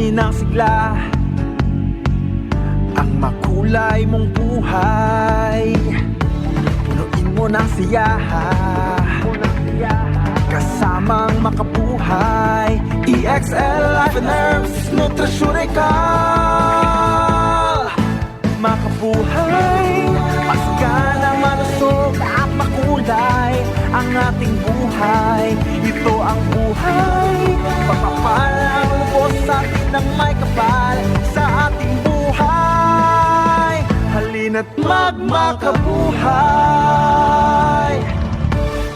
Alamin ang sigla, ang makulay mong buhay. Punuin mo ng siyaha, kasamang makabuhay. EXL Life and Herbs Nutraceutical. Makabuhay, masigana, malusog at makulay ang ating buhay. Ito ang buhay, pagpapalang lubos sa atin ng may kapal sa ating buhay. Halina't magmakabuhay.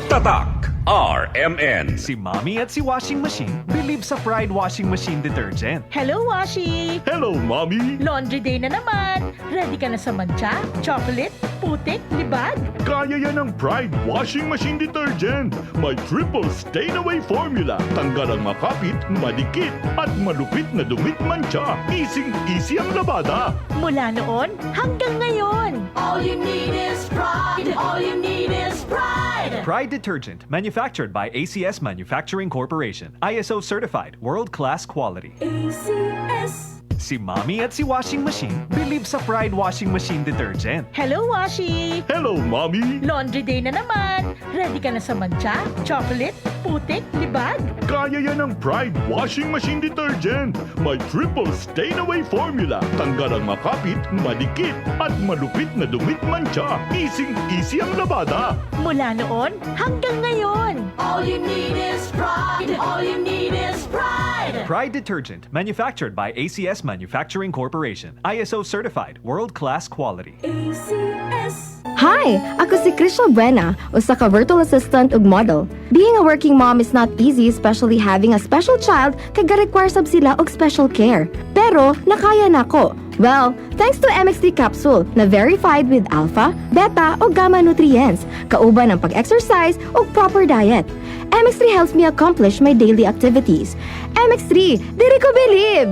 Tatak RMN. Si Mommy at si Washing Machine believe sa Pride Washing Machine Detergent. Hello, Washi! Hello, Mommy. Laundry day na naman. Ready ka na sa mancha, chocolate, putik, libag? Kaya yan ang Pride Washing Machine Detergent. May triple stain-away formula. Tanggal ang makapit, madikit, at malupit na dumit mancha. Easy ang labada. Mula noon hanggang ngayon. All you need is pride. All you need is pride. Pride Detergent, manufactured by ACS Manufacturing Corporation. ISO certified, world-class quality. ACS. Si Mommy at si Washing Machine believe sa Pride Washing Machine Detergent. Hello, Washi! Hello, Mommy. Laundry day na naman. Ready ka na sa mancha, chocolate, putik, libag? Kaya yan ang Pride Washing Machine Detergent. May triple stain-away formula. Tanggal ang makapit, madikit, at malupit na dumit mancha. Easy ang labada. Mula noon hanggang ngayon. All you need is pride. All you need is pride. Pride Detergent, manufactured by ACS Manufacturing Corporation. ISO certified, world-class quality. ACS. Hi! Ako si Crystal Buena, usa ka virtual assistant ug model. Being a working mom is not easy, especially having a special child kay ga-require sab sila og special care. Pero nakaya nako. Well, thanks to MX3 capsule na verified with alpha, beta o gamma nutrients, kauban ang pag-exercise ug proper diet. MX3 helps me accomplish my daily activities. MX3, diri ko believe!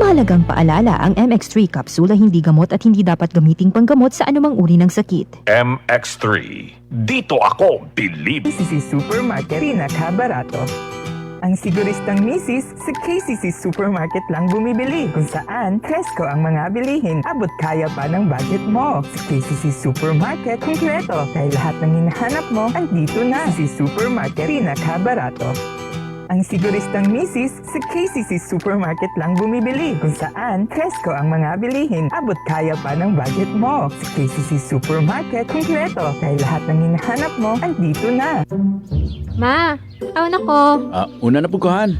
Mahalagang paalala, ang MX3 kapsula hindi gamot at hindi dapat gamiting panggamot sa anumang uri ng sakit. MX3. Dito ako believe. KCC Supermarket pinakabarato. Ang siguristang misis sa KCC Supermarket lang bumibili, kung saan presko ang mga bilihin, abot kaya pa ng budget mo. Sa KCC Supermarket, kumpleto, kaya lahat ng hinahanap mo, andito na. KCC Supermarket pinakabarato. Ang siguristang misis sa KCC Supermarket lang bumibili, kung saan presko ang mga bilihin, abot kaya pa ng budget mo. Sa KCC Supermarket, kumpleto, kaya lahat ng hinahanap mo, andito na. Ma, awan ako. Una na puguhan.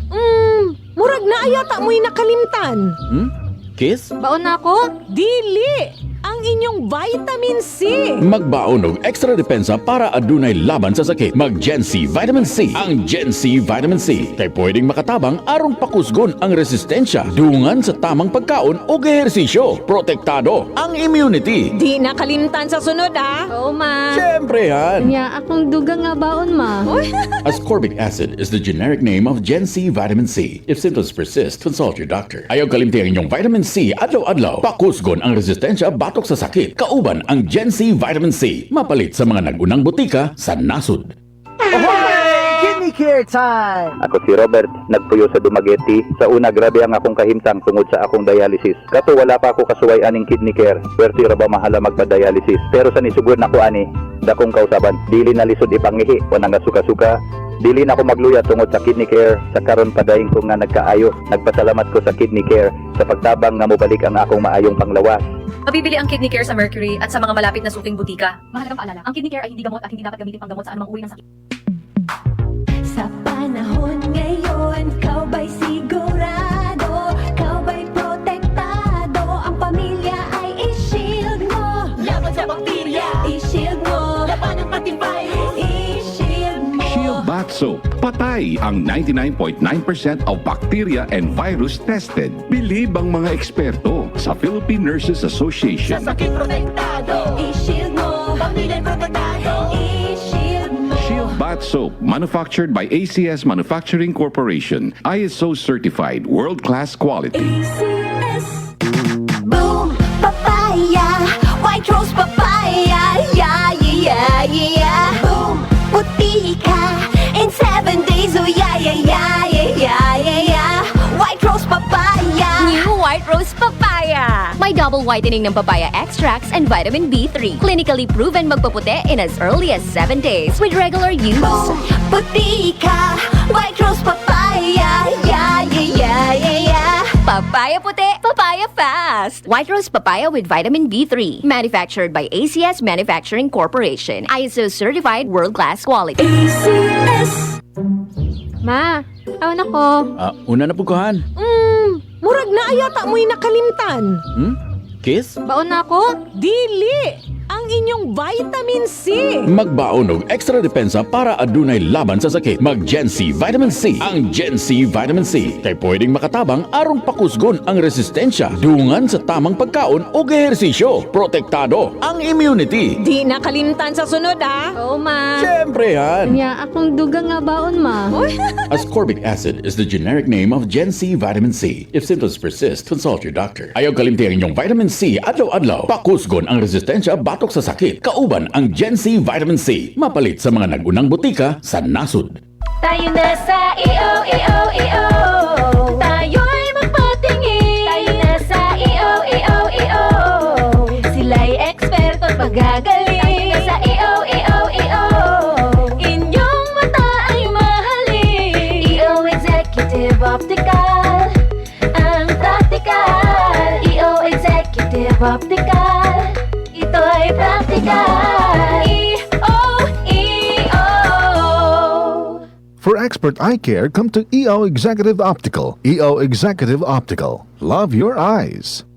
Murag na ayata mo'y nakalimtan. Kiss? Baon na ako? Dili! Ang inyong vitamin C! Magbaon og extra depensa para adunay laban sa sakit. Mag Gen C Vitamin C. Ang Gen C Vitamin C kay pwedeng makatabang aron pakusgon ang resistensya dungan sa tamang pagkaon o ehersisyo. Protektado ang immunity. Di nakalimtan sa sunod, ha? Oo, ma. Siyempre yan. Nya, akong dugang nga baon, ma. Ascorbic acid is the generic name of Gen C Vitamin C. If symptoms persist, consult your doctor. Ayaw kalimti ang inyong vitamin C adlaw-adlaw. Pakusgon ang resistensya batok sa sakit. Kauban ang Gen C Vitamin C. Mapalit sa mga nagunang butika sa nasod. Kidney care time! Ako si Robert, nagpuyo sa Dumaguete. Sa una, grabe ang akong kahimtang tungod sa akong dialysis. Kato wala pa ako kasuway aning kidney care. Pwerte ra ba mahala magpa-dialysis? Pero sa nisugod na ko ani, dakong kausaban, dili na lisod ipangihi, wanang suka-suka. Dili na ako magluya tungod sa kidney care. Sa karon padayon ko nga nagkaayo. Nagpasalamat ko sa kidney care sa pagtabang nga mobalik ang akong maayong panglawas. Mabibili ang kidney care sa Mercury at sa mga malapit na suking butika. Mahalagang paalala, ang kidney care ay hindi gamot at hindi dapat gamitin panggamot sa anumang uri ng sakit. Sa panahon ngayon, ikaw ba'y sigurado? Ikaw ba'y protektado? Ang pamilya ay i-shield mo. Laban sa bakterya, i-shield mo. Laban ng pati virus, i-shield mo. Shield Bath Soap. Patay ang 99.9% of bacteria and virus tested. Believe ang mga eksperto sa Philippine Nurses Association. Sa sakit protektado, i-shield mo. Pamilya protektado, i-shield mo. Shield Bath Soap, manufactured by ACS Manufacturing Corporation. ISO certified, world-class quality. ACS. Boom, papaya, white rose papaya, yeah, yeah, yeah. Boom, puti ka in 7 days, oh yeah, yeah, yeah, yeah, yeah, yeah, yeah. White rose papaya. Double whitening ng papaya extracts and vitamin B3. Clinically proven magpaputi in as early as 7 days with regular use. Puti ka, White Rose Papaya. Yeah, yeah, yeah, yeah, yeah. Papaya puti, papaya fast. White Rose Papaya with vitamin B3. Manufactured by ACS Manufacturing Corporation. ISO certified world-class quality. ACS. Ma, awan ako. Una na puguhan. Murag na ayata mo'y nakalimtan. Kiss? Baon na ako? Dili! Ang inyong vitamin C! Magbaon og extra depensa para adunay laban sa sakit. Mag Gen C Vitamin C. Ang Gen C Vitamin C kay pwedeng makatabang aron pakusgon ang resistensya dungan sa tamang pagkaon o ehersisyo. Protektado ang immunity. Di nakalimtan sa sunod, ha? Oo, ma. Siyempre yan. Nya, akong dugang nga baon, ma. Ascorbic acid is the generic name of Gen C Vitamin C. If symptoms persist, consult your doctor. Ayaw kalimti ang inyong vitamin C adlaw-adlaw. Pakusgon ang resistensya batok sa sakit. Kauban ang Gen C Vitamin C. Mapalit sa mga nagunang butika sa nasud. Tayo na sa EO. Tayo'y magpatingin. Tayo na sa EO. Sila'y eksperto at magagaling. Tayo na sa EO. Inyong mata ay mahalin. EO Executive Optical. Ang practical. EO Executive Optical. Ito'y practical. EO. For expert eye care, come to EO Executive Optical. EO Executive Optical. Love your eyes.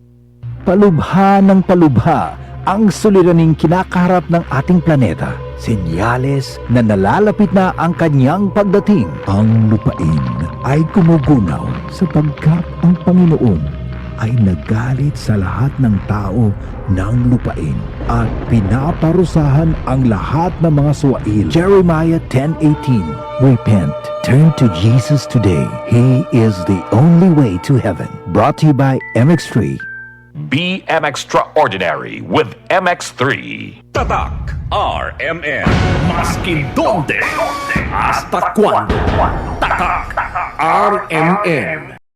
Palubha ng palubha ang suliraning kinakaharap ng ating planeta. Senyales na nalalapit na ang kanyang pagdating. Ang lupain ay gumugunaw sapagkat ang Panginoon ay nagalit sa lahat ng tao ng lupain at pinaparusahan ang lahat ng mga suwail. Jeremiah 10:18. Repent. Turn to Jesus today. He is the only way to heaven. Brought to you by MX3. Be extraordinary with MX3. Tatak RMN. Maskin donde hasta cuando. Tatak RMN.